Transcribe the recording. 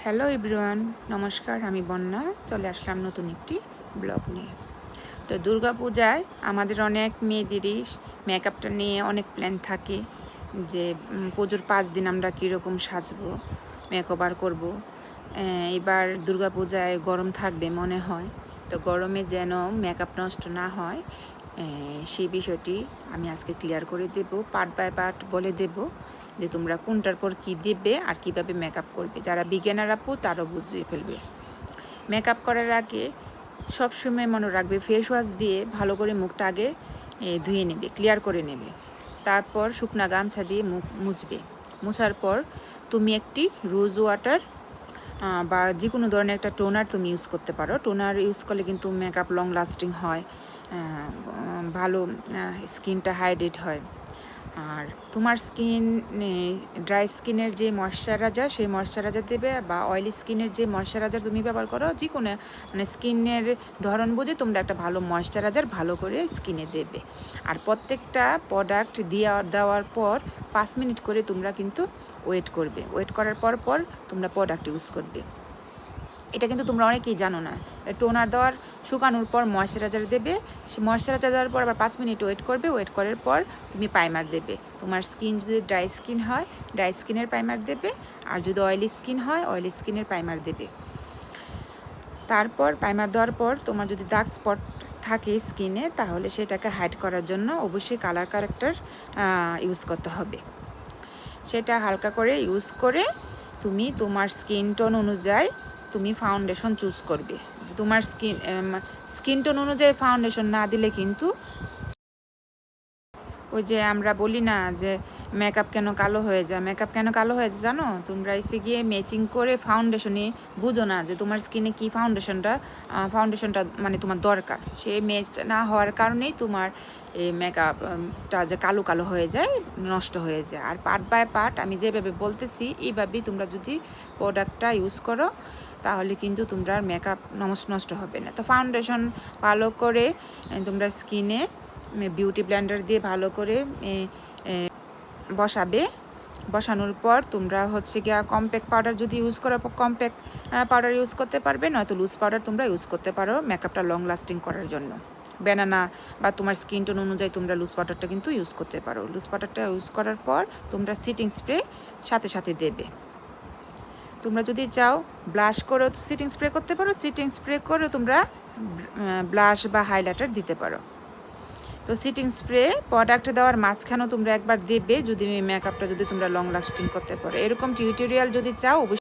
Hello everyone, নমস্কার। আমি বন্যা চলে আসলাম নতুন একটি ব্লগ নিয়ে। তো দুর্গাপূজায় আমাদের অনেক মেয়েদেরই মেকআপটা নিয়ে অনেক প্ল্যান থাকে যে পুজোর 5 দিন আমরা কীরকম সাজবো, মেকওভার করব। এবার দুর্গাপূজায় গরম থাকবে মনে হয়, তো গরমে যেন মেকআপ নষ্ট না হয় সেই বিষয়টি আমি আজকে ক্লিয়ার করে দেব, পার্ট বাই পার্ট বলে দেব যে তোমরা কোনটার পর কী দেবে আর কীভাবে মেকআপ করবে। যারা বিজ্ঞানার আপু তারও বুঝিয়ে ফেলবে। মেকআপ করার আগে সবসময় মনে রাখবে ফেস ওয়াশ দিয়ে ভালো করে মুখটা আগে ধুয়ে নেবে, ক্লিয়ার করে নেবে। তারপর শুকনা গামছা দিয়ে মুখ মুছবে। মুছার পর তুমি একটি রোজ ওয়াটার বা যে কোনো ধরনের একটা টোনার তুমি ইউজ করতে পারো। টোনার ইউজ করলে কিন্তু মেকআপ লং লাস্টিং হয়, ভালো স্কিনটা হাইড্রেট হয়। আর তোমার স্কিন ড্রাই স্কিনের যে ময়শ্চারাইজার সেই ময়শ্চারাইজার দেবে, বা অয়েলি স্কিনের যে ময়শ্চারাইজার তুমি ব্যবহার করো, যে কোনো মানে স্কিনের ধরন বুঝে তোমরা একটা ভালো ময়শ্চারাইজার ভালো করে স্কিনে দেবে। আর প্রত্যেকটা প্রোডাক্ট দেওয়ার পর 5 মিনিট করে তোমরা কিন্তু ওয়েট করবে। ওয়েট করার পর তোমরা প্রোডাক্ট ইউজ করবে। এটা কিন্তু তোমরা অনেকেই জানো না। টোনার দেওয়ার শুকানোর পর ময়শ্চারাইজার দেবে, সে ময়শ্চারাইজার দেওয়ার পর আবার 5 মিনিট ওয়েট করবে। ওয়েট করার পর তুমি প্রাইমার দেবে। তোমার স্কিন যদি ড্রাই স্কিন হয় ড্রাই স্কিনের প্রাইমার দেবে, আর যদি অয়েলি স্কিন হয় অয়েলি স্কিনের প্রাইমার দেবে। তারপর প্রাইমার দেওয়ার পর তোমার যদি ডার্ক স্পট থাকে স্কিনে, তাহলে সেটাকে হাইড করার জন্য অবশ্যই কালার কারেক্টার ইউজ করতে হবে। সেটা হালকা করে ইউজ করে তুমি তোমার স্কিন টোন অনুযায়ী তুমি ফাউন্ডেশন চুজ করবে। তোমার স্কিন টোন অনুযায়ী ফাউন্ডেশন না দিলে কিন্তু ওই যে আমরা বলি না যে মেকআপ কেন কালো হয়ে যায়। মেকআপ কেন কালো হয়ে যায় জানো? তোমরা এসে গিয়ে ম্যাচিং করে ফাউন্ডেশনে বুঝো না যে তোমার স্কিনে কী ফাউন্ডেশনটা মানে তোমার দরকার। সে ম্যাচ না হওয়ার কারণেই তোমার এই মেকআপটা যে কালো কালো হয়ে যায়, নষ্ট হয়ে যায়। আর পার্ট বাই পার্ট আমি যেভাবে বলতেছি এইভাবেই তোমরা যদি প্রোডাক্টটা ইউজ করো, তাহলে কিন্তু তোমরা মেকআপ নষ্ট হবে না। তো ফাউন্ডেশন ভালো করে তোমরা স্কিনে বিউটি ব্লেন্ডার দিয়ে ভালো করে বসাবে। বসানোর পর তোমরা হচ্ছে গিয়া কম্প্যাক্ট পাউডার যদি ইউজ করো, কম্প্যাক্ট পাউডার ইউজ করতে পারবে, নয়তো লুজ পাউডার তোমরা ইউজ করতে পারো মেকআপটা লং লাস্টিং করার জন্য। ব্যানানা বা তোমার স্কিন টোন অনুযায়ী তোমরা লুজ পাউডারটা কিন্তু ইউজ করতে পারো। লুজ পাউডারটা ইউজ করার পর তোমরা সিটিং স্প্রে সাথে সাথে দেবে। তোমরা যদি চাও ব্লাশ করে সিটিং স্প্রে করতে পারো, সিটিং স্প্রে করে তোমরা ব্লাশ বা হাইলাইটার দিতে পারো। তো সিটিং স্প্রে প্রোডাক্ট দেওয়ার মাঝখানেও তোমরা একবার দেবে, যদি মেকআপটা যদি তোমরা লং লাস্টিং করতে পারো। এরকম টিউটোরিয়াল যদি চাও অবশ্যই